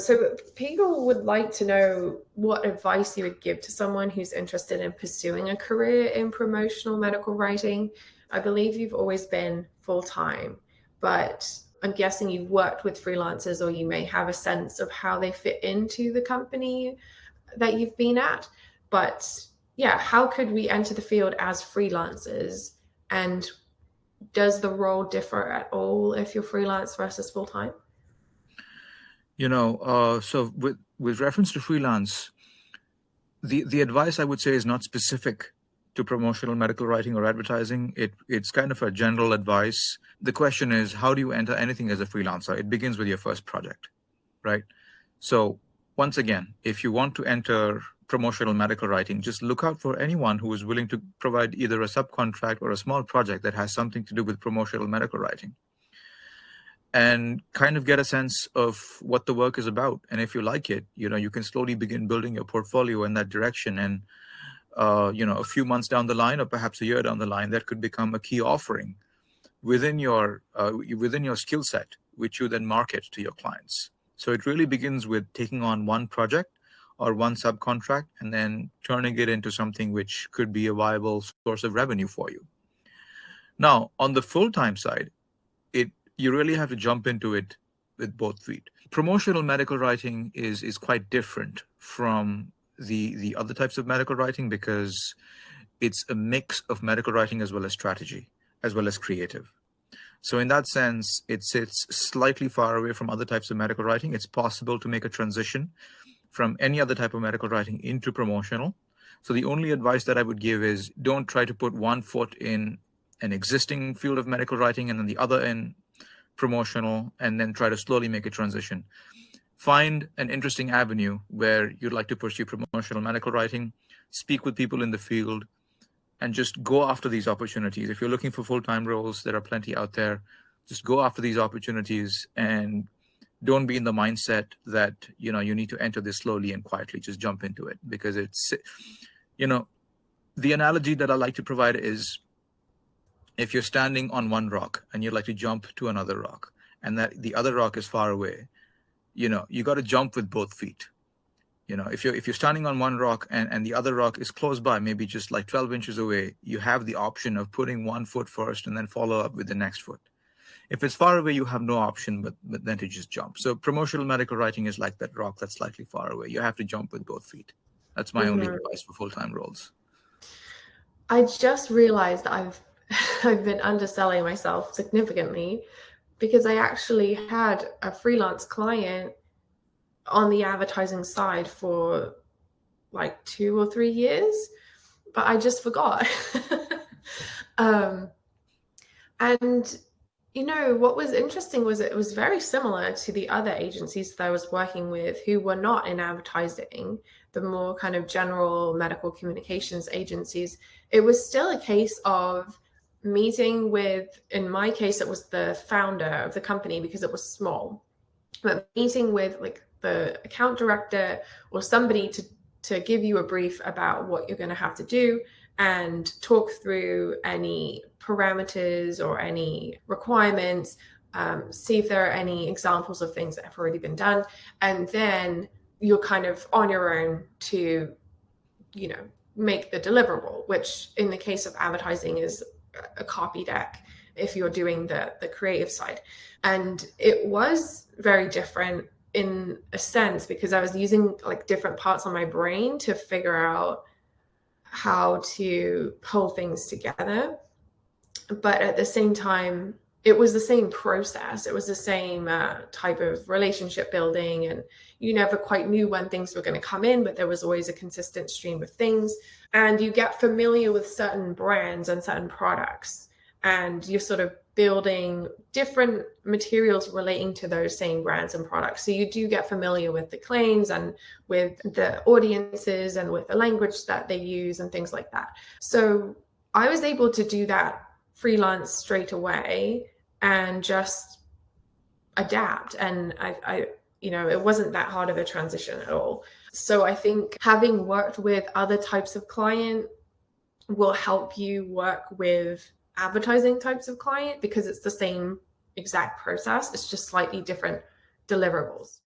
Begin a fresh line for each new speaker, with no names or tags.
So people would like to know what advice you would give to someone who's interested in pursuing a career in promotional medical writing. I believe you've always been full-time, but I'm guessing you've worked with freelancers, or you may have a sense of how they fit into the company that you've been at. But yeah, how could we enter the field as freelancers? And does the role differ at all if you're freelance versus full-time?
So with reference to freelance, the advice I would say is not specific to promotional medical writing or advertising. It's kind of a general advice. The question is, how do you enter anything as a freelancer? It begins with your first project, right? So once again, if you want to enter promotional medical writing, just look out for anyone who is willing to provide either a subcontract or a small project that has something to do with promotional medical writing, and kind of get a sense of what the work is about. And if you like it, you can slowly begin building your portfolio in that direction. And, a few months down the line, or perhaps a year down the line, that could become a key offering within your skill set, which you then market to your clients. So it really begins with taking on one project or one subcontract and then turning it into something which could be a viable source of revenue for you. Now, on the full-time side, you really have to jump into it with both feet. Promotional medical writing is quite different from the other types of medical writing, because it's a mix of medical writing as well as strategy, as well as creative. So in that sense, it sits slightly far away from other types of medical writing. It's possible to make a transition from any other type of medical writing into promotional. So the only advice that I would give is, don't try to put one foot in an existing field of medical writing and then the other in promotional, and then try to slowly make a transition. Find an interesting avenue where you'd like to pursue promotional medical writing, speak with people in the field, and just go after these opportunities. If you're looking for full-time roles, there are plenty out there. Just go after these opportunities, and don't be in the mindset that, you need to enter this slowly and quietly. Just jump into it, because it's, the analogy that I like to provide is, if you're standing on one rock and you'd like to jump to another rock, and that the other rock is far away, you got to jump with both feet. If you're standing on one rock and the other rock is close by, maybe just like 12 inches away, you have the option of putting one foot first and then follow up with the next foot. If it's far away, you have no option but then to just jump. So promotional medical writing is like that rock that's slightly far away. You have to jump with both feet. That's my only advice for full-time roles.
I just realized that I've been underselling myself significantly, because I actually had a freelance client on the advertising side for like 2 or 3 years, but I just forgot. And what was interesting was it was very similar to the other agencies that I was working with who were not in advertising, the more kind of general medical communications agencies. It was still a case of meeting with, in my case, it was the founder of the company because it was small, but meeting with like the account director or somebody to give you a brief about what you're going to have to do and talk through any parameters or any requirements, see if there are any examples of things that have already been done. And then you're kind of on your own to, make the deliverable, which in the case of advertising is a copy deck if you're doing the creative side. And it was very different in a sense, because I was using like different parts of my brain to figure out how to pull things together. But at the same time, it was the same process. It was the same type of relationship building, and you never quite knew when things were going to come in, but there was always a consistent stream of things. And you get familiar with certain brands and certain products, and you're sort of building different materials relating to those same brands and products. So you do get familiar with the claims and with the audiences and with the language that they use and things like that. So I was able to do that freelance straight away and just adapt. And I it wasn't that hard of a transition at all. So I think having worked with other types of client will help you work with advertising types of client, because it's the same exact process. It's just slightly different deliverables.